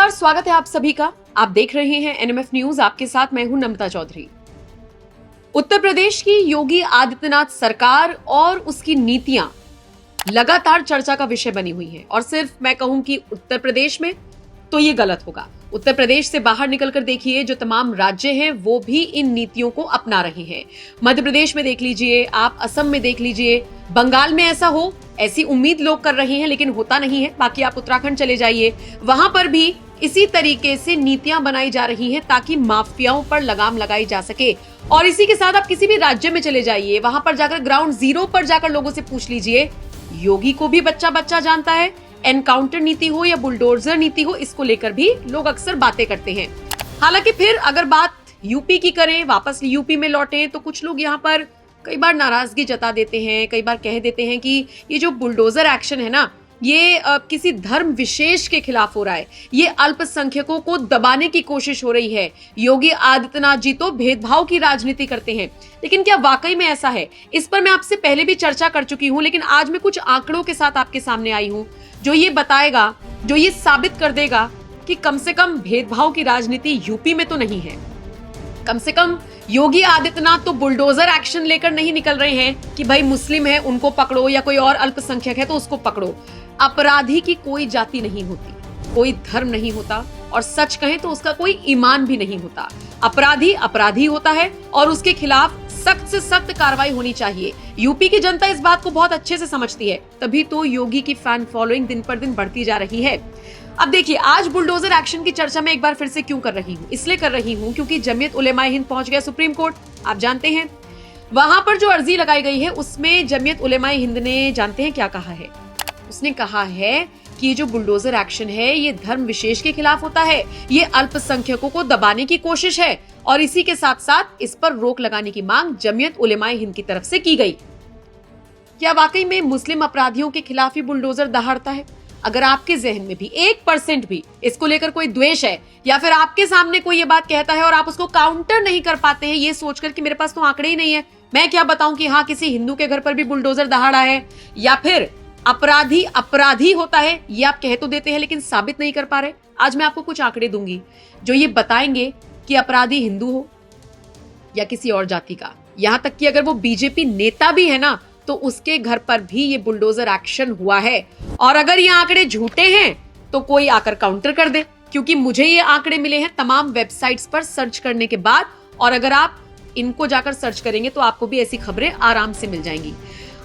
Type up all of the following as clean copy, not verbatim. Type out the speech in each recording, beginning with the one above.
नमस्कार, स्वागत है आप सभी का। आप देख रहे हैं एनएमएफ न्यूज। आपके साथ मैं हूं नम्रता चौधरी। उत्तर प्रदेश की योगी आदित्यनाथ सरकार और उसकी नीतियां लगातार चर्चा का विषय बनी हुई हैं। और सिर्फ मैं कहूं कि उत्तर प्रदेश में, तो ये गलत होगा। उत्तर प्रदेश से बाहर निकलकर देखिए, जो तमाम राज्य हैं वो भी इन नीतियों को अपना रहे हैं। मध्य प्रदेश में देख लीजिए, आप असम में देख लीजिए, बंगाल में ऐसा हो ऐसी उम्मीद लोग कर रहे हैं, लेकिन होता नहीं है। बाकी आप उत्तराखंड चले जाइए, वहां पर भी इसी तरीके से नीतियां बनाई जा रही हैं ताकि माफियाओं पर लगाम लगाई जा सके। और इसी के साथ आप किसी भी राज्य में चले जाइए, वहां पर जाकर ग्राउंड जीरो पर जाकर लोगों से पूछ लीजिए, योगी को भी बच्चा बच्चा जानता है। एनकाउंटर नीति हो या बुलडोजर नीति हो, इसको लेकर भी लोग अक्सर बातें करते हैं। हालांकि फिर अगर बात यूपी की करें, वापस यूपी में लौटे, तो कुछ लोग यहाँ पर कई बार नाराजगी जता देते हैं, कई बार कह देते हैं कि ये जो बुलडोजर एक्शन है ना, ये किसी धर्म विशेष के खिलाफ हो रहा है, ये अल्पसंख्यकों को दबाने की कोशिश हो रही है। योगी आदित्यनाथ जी तो भेदभाव की राजनीति करते हैं। लेकिन क्या वाकई में ऐसा है? इस पर मैं आपसे पहले भी चर्चा कर चुकी हूं, लेकिन आज मैं कुछ आंकड़ों के साथ आपके सामने आई हूं जो ये बताएगा, जो ये साबित कर देगा कि कम से कम भेदभाव की राजनीति यूपी में तो नहीं है। कम से कम योगी आदित्यनाथ तो बुलडोजर एक्शन लेकर नहीं निकल रहे हैं कि भाई मुस्लिम है उनको पकड़ो या कोई और अल्पसंख्यक है तो उसको पकड़ो। अपराधी की कोई जाति नहीं होती, कोई धर्म नहीं होता, और सच कहें तो उसका कोई ईमान भी नहीं होता। अपराधी अपराधी होता है और उसके खिलाफ सख्त से सख्त कार्रवाई होनी चाहिए। यूपी की जनता इस बात को बहुत अच्छे से समझती है, तभी तो योगी की फैन फॉलोइंग दिन पर दिन बढ़ती जा रही है। अब देखिए, आज बुलडोजर एक्शन की चर्चा मैं एक बार फिर से क्यों कर रही हूँ? इसलिए कर रही हूँ क्योंकि जमीयत उलेमाए हिंद पहुंच गया सुप्रीम कोर्ट। आप जानते हैं वहां पर जो अर्जी लगाई गई है उसमें जमीयत उलेमाए हिंद ने, जानते हैं क्या कहा है? उसने कहा है कि ये जो बुलडोजर एक्शन है ये धर्म विशेष के खिलाफ होता है, ये अल्पसंख्यकों को दबाने की कोशिश है, और इसी के साथ साथ इस पर रोक लगाने की मांग जमीयत उलेमाए हिंद की तरफ से की गई। क्या वाकई में मुस्लिम अपराधियों के खिलाफ ही बुलडोजर दहाड़ता है? अगर आपके जहन में भी 1% भी इसको लेकर कोई द्वेष है, या फिर आपके सामने कोई ये बात कहता है और आप उसको काउंटर नहीं कर पाते हैं, ये सोचकर कि मेरे पास तो आंकड़े ही नहीं है, मैं क्या बताऊं कि हाँ किसी हिंदू के घर पर भी बुलडोजर दहाड़ा है, या फिर अपराधी अपराधी होता है, ये आप कह तो देते हैं लेकिन साबित नहीं कर पा रहे। आज मैं आपको कुछ आंकड़े दूंगी जो ये बताएंगे कि अपराधी हिंदू हो या किसी और जाति का, यहां तक कि अगर वो बीजेपी नेता भी है ना, तो उसके घर पर भी ये बुलडोजर एक्शन हुआ है। और अगर ये आंकड़े झूठे हैं तो कोई आकर काउंटर कर दे, क्योंकि मुझे ये आंकड़े मिले हैं तमाम वेबसाइट्स पर सर्च करने के बाद, और अगर आप इनको जाकर सर्च करेंगे तो आपको भी ऐसी खबरें आराम से मिल जाएंगी।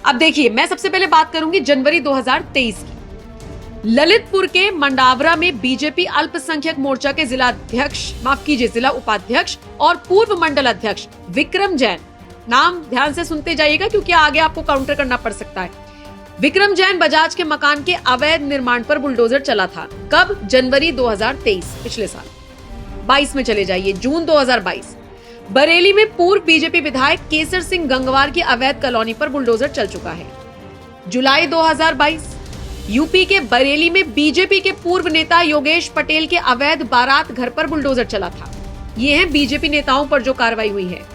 अब देखिए, मैं सबसे पहले बात करूंगी जनवरी 2023 की। ललितपुर के मंडावरा में बीजेपी अल्पसंख्यक मोर्चा के जिला उपाध्यक्ष और पूर्व मंडल अध्यक्ष विक्रम जैन, नाम ध्यान से सुनते जाइएगा क्योंकि आगे आपको काउंटर करना पड़ सकता है। विक्रम जैन बजाज के मकान के अवैध निर्माण पर बुलडोजर चला था। कब? जनवरी 2023, पिछले साल। 22 में चले जाइए, जून 2022। बरेली में पूर्व बीजेपी विधायक केसर सिंह गंगवार की अवैध कॉलोनी पर बुलडोजर चल चुका है। जुलाई 2022, यूपी के बरेली में बीजेपी के पूर्व नेता योगेश पटेल के अवैध बारात घर पर बुलडोजर चला था। ये है बीजेपी नेताओं पर जो कार्रवाई हुई है।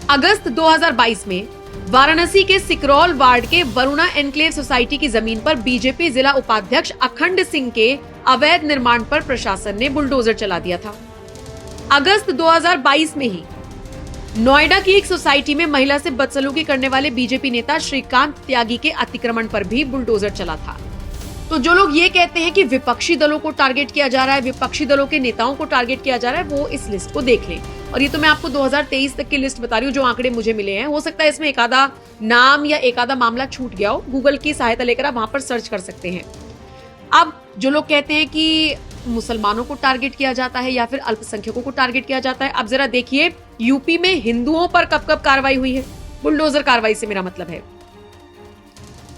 अगस्त 2022 में वाराणसी के सिकरौल वार्ड के वरुणा एनक्लेव सोसाइटी की जमीन पर बीजेपी जिला उपाध्यक्ष अखंड सिंह के अवैध निर्माण पर प्रशासन ने बुलडोजर चला दिया था। अगस्त 2022 में ही नोएडा की एक सोसाइटी में महिला से बदसलूकी करने वाले बीजेपी नेता श्रीकांत त्यागी के अतिक्रमण पर भी बुलडोजर चला था। तो जो लोग ये कहते हैं कि विपक्षी दलों को टारगेट किया जा रहा है, विपक्षी दलों के नेताओं को टारगेट किया जा रहा है, वो इस लिस्ट को देख लें। और ये तो मैं आपको 2023 तक की लिस्ट बता रही हूँ, जो आंकड़े मुझे मिले हैं। हो सकता है इसमें एक आधा नाम या एक आधा मामला छूट गया हो, गूगल की सहायता लेकर आप वहां पर सर्च कर सकते हैं। अब जो लोग कहते हैं कि मुसलमानों को टारगेट किया जाता है या फिर अल्पसंख्यकों को टारगेट किया जाता है, अब जरा देखिए यूपी में हिंदुओं पर कब कब कार्रवाई हुई है। बुलडोजर कार्रवाई से मेरा मतलब है,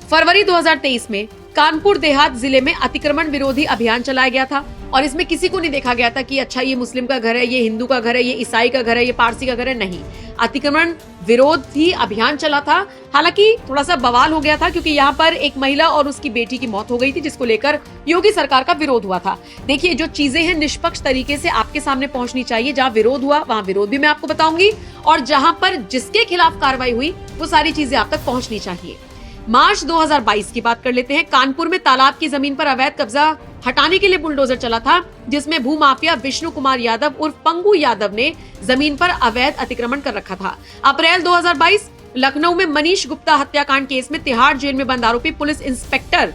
फरवरी 2023 में कानपुर देहात जिले में अतिक्रमण विरोधी अभियान चलाया गया था, और इसमें किसी को नहीं देखा गया था कि अच्छा ये मुस्लिम का घर है, ये हिंदू का घर है, ये ईसाई का घर है, ये पारसी का घर है। नहीं, अतिक्रमण विरोधी अभियान चला था। हालांकि थोड़ा सा बवाल हो गया था क्योंकि यहाँ पर एक महिला और उसकी बेटी की मौत हो गई थी, जिसको लेकर योगी सरकार का विरोध हुआ था। देखिए, जो चीजें हैं निष्पक्ष तरीके से आपके सामने पहुंचनी चाहिए। जहाँ विरोध हुआ वहाँ विरोध भी मैं आपको बताऊंगी, और जहाँ पर जिसके खिलाफ कार्रवाई हुई वो सारी चीजें आप तक पहुंचनी चाहिए। मार्च 2022 की बात कर लेते हैं। कानपुर में तालाब की जमीन पर अवैध कब्जा हटाने के लिए बुलडोजर चला था, जिसमें भूमाफिया विष्णु कुमार यादव उर्फ पंगू यादव ने जमीन पर अवैध अतिक्रमण कर रखा था। अप्रैल 2022 लखनऊ में मनीष गुप्ता हत्याकांड केस में तिहाड़ जेल में बंद आरोपी पुलिस इंस्पेक्टर,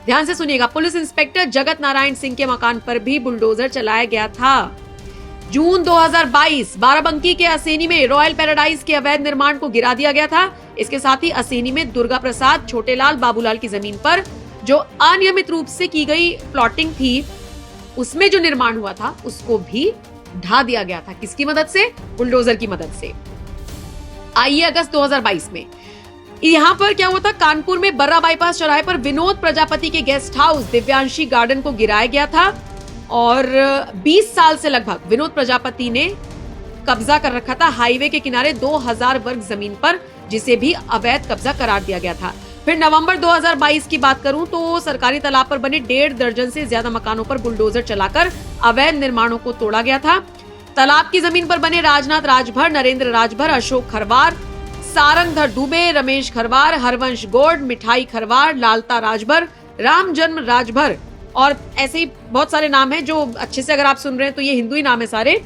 ध्यान से सुनिएगा, पुलिस इंस्पेक्टर जगत नारायण सिंह के मकान पर भी बुलडोजर चलाया गया था। जून 2022 बाराबंकी के असेनी में रॉयल पैराडाइज के अवैध निर्माण को गिरा दिया गया था। इसके साथ ही असेनी में दुर्गा प्रसाद छोटेलाल बाबूलाल की जमीन पर जो अनियमित रूप से की गई प्लॉटिंग थी, उसमें जो निर्माण हुआ था उसको भी ढा दिया गया था। किसकी मदद से? बुलडोजर की मदद से। आइए अगस्त 2022 में यहाँ पर क्या हुआ था? कानपुर में बर्रा बाईपास चौराहे पर विनोद प्रजापति के गेस्ट हाउस दिव्यांशी गार्डन को गिराया गया था और 20 साल से लगभग विनोद प्रजापति ने कब्जा कर रखा था हाईवे के किनारे 2000 वर्ग जमीन पर, जिसे भी अवैध कब्जा करार दिया गया था। फिर नवंबर 2022 की बात करूं तो सरकारी तालाब पर बने 1.5 दर्जन से ज्यादा मकानों पर बुलडोजर चलाकर अवैध निर्माणों को तोड़ा गया था। तालाब की जमीन पर बने राजनाथ राजभर, नरेंद्र राजभर, अशोक खरवार, सारंगधर दुबे, रमेश खरवार, हरवंश गौड़, मिठाई खरवार, लालता राजभर, राम जन्म राजभर और ऐसे ही बहुत सारे नाम हैं जो अच्छे से अगर आप सुन रहे हैं तो ये हिंदू ही नाम है सारे।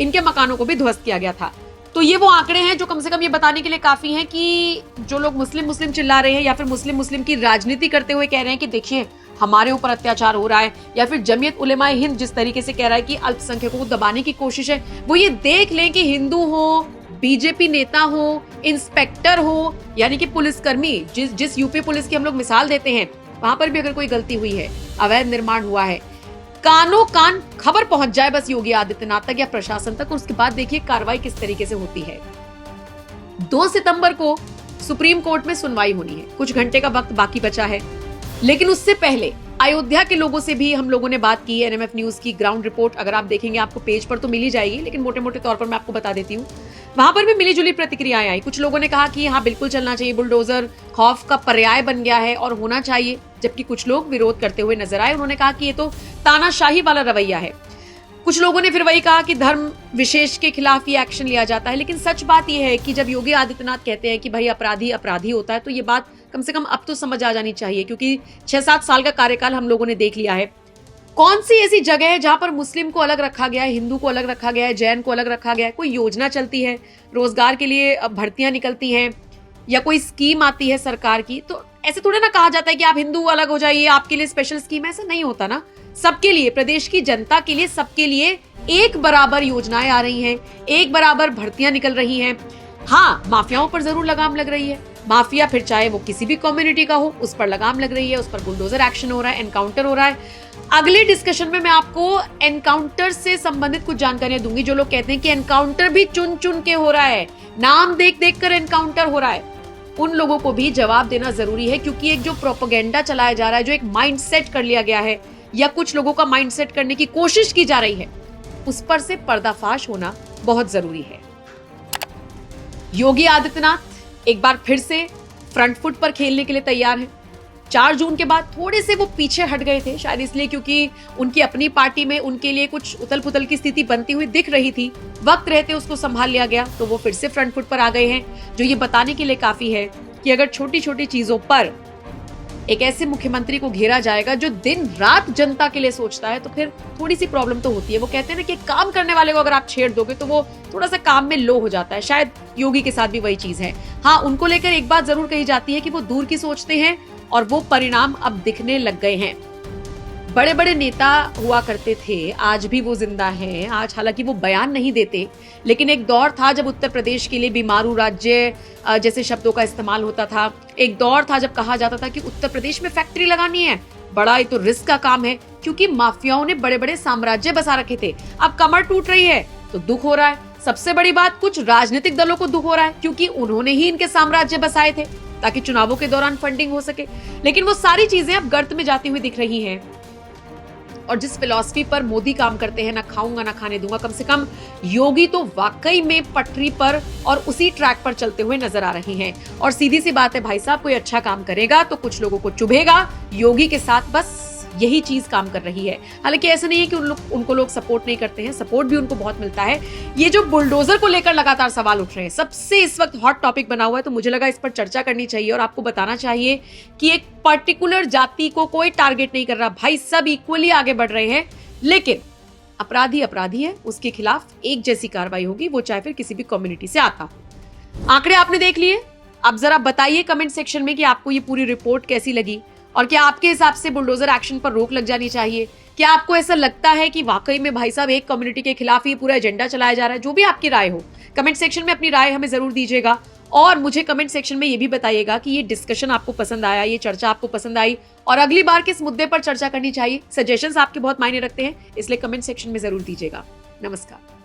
इनके मकानों को भी ध्वस्त किया गया था। तो ये वो आंकड़े हैं जो कम से कम ये बताने के लिए काफी हैं कि जो लोग मुस्लिम मुस्लिम चिल्ला रहे हैं या फिर मुस्लिम मुस्लिम की राजनीति करते हुए कह रहे हैं कि देखिए हमारे ऊपर अत्याचार हो रहा है, या फिर जमीयत उलेमाए हिंद जिस तरीके से कह रहा है कि अल्पसंख्यकों को दबाने की कोशिश है, वो ये देख लें कि हिंदू हो, बीजेपी नेता हो, इंस्पेक्टर हो, यानी कि पुलिसकर्मी, जिस यूपी पुलिस की हम लोग मिसाल देते हैं, वहां पर भी अगर कोई गलती हुई है, अवैध निर्माण हुआ है, कानों कान खबर पहुंच जाए बस योगी आदित्यनाथ तक या प्रशासन तक, और उसके बाद देखिए कार्रवाई किस तरीके से होती है। 2 सितंबर को सुप्रीम कोर्ट में सुनवाई होनी है, कुछ घंटे का वक्त बाकी बचा है, लेकिन उससे पहले अयोध्या के लोगों से भी हम लोगों ने बात की है। एनएमएफ न्यूज की ग्राउंड रिपोर्ट अगर आप देखेंगे आपको पेज पर तो मिल ही जाएगी, लेकिन मोटे मोटे तौर पर मैं आपको बता देती हूँ। वहां पर भी मिली जुली प्रतिक्रियाएं आई। कुछ लोगों ने कहा कि हाँ बिल्कुल चलना चाहिए, बुलडोजर खौफ का पर्याय बन गया है और होना चाहिए, जबकि कुछ लोग विरोध करते हुए नजर आए। उन्होंने कहा कि ये तो तानाशाही वाला रवैया है। कुछ लोगों ने फिर वही कहा कि धर्म विशेष के खिलाफ ये एक्शन लिया जाता है। लेकिन सच बात यह है कि जब योगी आदित्यनाथ कहते हैं कि भाई अपराधी अपराधी होता है, तो ये बात कम से कम अब तो समझ आ जानी चाहिए, क्योंकि 6-7 साल का कार्यकाल हम लोगों ने देख लिया है। कौन सी ऐसी जगह है जहां पर मुस्लिम को अलग रखा गया है, हिंदू को अलग रखा गया है, जैन को अलग रखा गया है? कोई योजना चलती है, रोजगार के लिए भर्तियां निकलती हैं, या कोई स्कीम आती है सरकार की, तो ऐसे थोड़ा ना कहा जाता है कि आप हिंदू अलग हो जाइए, आपके लिए स्पेशल स्कीम। ऐसा नहीं होता ना। सबके लिए, प्रदेश की जनता के लिए, सबके लिए एक बराबर योजनाएं आ रही हैं, एक बराबर भर्तियां निकल रही हैं। हाँ, माफियाओं पर जरूर लगाम लग रही है। माफिया फिर चाहे वो किसी भी कम्युनिटी का हो, उस पर लगाम लग रही है, उस पर बुलडोजर एक्शन हो रहा है, एनकाउंटर हो रहा है। अगले डिस्कशन में मैं आपको एनकाउंटर से संबंधित कुछ जानकारियां दूंगी। जो लोग कहते हैं कि एनकाउंटर भी चुन चुन के हो रहा है, नाम देख देख कर एनकाउंटर हो रहा है, उन लोगों को भी जवाब देना जरूरी है। क्योंकि एक जो प्रोपेगेंडा चलाया जा रहा है, जो एक माइंडसेट कर लिया गया है या कुछ लोगों का माइंडसेट करने की कोशिश की जा रही है, उस पर से पर्दाफाश होना बहुत जरूरी है। योगी आदित्यनाथ एक बार फिर से फ्रंट फुट पर खेलने के लिए तैयार हैं। 4 जून के बाद थोड़े से वो पीछे हट गए थे, शायद इसलिए क्योंकि उनकी अपनी पार्टी में उनके लिए कुछ उथल पुथल की स्थिति बनती हुई दिख रही थी। वक्त रहते उसको संभाल लिया गया, तो वो फिर से फ्रंट फुट पर आ गए हैं, जो ये बताने के लिए काफी है कि अगर छोटी छोटी चीजों पर एक ऐसे मुख्यमंत्री को घेरा जाएगा जो दिन रात जनता के लिए सोचता है, तो फिर थोड़ी सी प्रॉब्लम तो होती है। वो कहते हैं ना कि काम करने वाले को अगर आप छेड़ दोगे तो वो थोड़ा सा काम में लो हो जाता है। शायद योगी के साथ भी वही चीज है। हाँ, उनको लेकर एक बात जरूर कही जाती है कि वो दूर की सोचते हैं, और वो परिणाम अब दिखने लग गए हैं। बड़े बड़े नेता हुआ करते थे, आज भी वो जिंदा हैं। आज हालांकि वो बयान नहीं देते, लेकिन एक दौर था जब उत्तर प्रदेश के लिए बीमारू राज्य जैसे शब्दों का इस्तेमाल होता था। एक दौर था जब कहा जाता था कि उत्तर प्रदेश में फैक्ट्री लगानी है, बड़ा ही तो रिस्क का काम है, क्योंकि माफियाओं ने बड़े बड़े साम्राज्य बसा रखे थे। अब कमर टूट रही है तो दुख हो रहा है। सबसे बड़ी बात, कुछ राजनीतिक दलों को दुख हो रहा है, क्योंकि उन्होंने ही इनके साम्राज्य बसाए थे ताकि चुनावों के दौरान फंडिंग हो सके। लेकिन वो सारी चीजें अब गर्त में जाती हुई दिख रही हैं। और जिस फिलॉसफी पर मोदी काम करते हैं, ना खाऊंगा ना खाने दूंगा, कम से कम योगी तो वाकई में पटरी पर और उसी ट्रैक पर चलते हुए नजर आ रहे हैं। और सीधी सी बात है भाई साहब, कोई अच्छा काम करेगा तो कुछ लोगों को चुभेगा। योगी के साथ बस यही चीज काम कर रही है। हालांकि ऐसा नहीं है कि उनको लोग सपोर्ट नहीं करते हैं, सपोर्ट भी उनको बहुत मिलता है। ये जो बुलडोजर को लेकर लगातार सवाल उठ रहे हैं, सबसे इस वक्त हॉट टॉपिक बना हुआ है, तो मुझे लगा इस पर चर्चा करनी चाहिए और आपको बताना चाहिए कि एक पर्टिकुलर जाति को कोई टारगेट नहीं कर रहा भाई, सब इक्वली आगे बढ़ रहे हैं। लेकिन अपराधी अपराधी है, उसके खिलाफ एक जैसी कार्रवाई होगी, वो चाहे फिर किसी भी कम्युनिटी से आता हो। आंकड़े आपने देख लिए, अब जरा बताइए कमेंट सेक्शन में कि आपको ये पूरी रिपोर्ट कैसी लगी और क्या आपके हिसाब से बुलडोजर एक्शन पर रोक लग जानी चाहिए। क्या आपको ऐसा लगता है कि वाकई में भाई साहब एक कम्युनिटी के खिलाफ ही पूरा एजेंडा चलाया जा रहा है। जो भी आपकी राय हो, कमेंट सेक्शन में अपनी राय हमें जरूर दीजिएगा और मुझे कमेंट सेक्शन में ये भी बताइएगा कि ये डिस्कशन आपको पसंद आया, ये चर्चा आपको पसंद आई और अगली बार किस मुद्दे पर चर्चा करनी चाहिए। सजेशंस आपके बहुत मायने रखते हैं, इसलिए कमेंट सेक्शन में जरूर दीजिएगा। नमस्कार।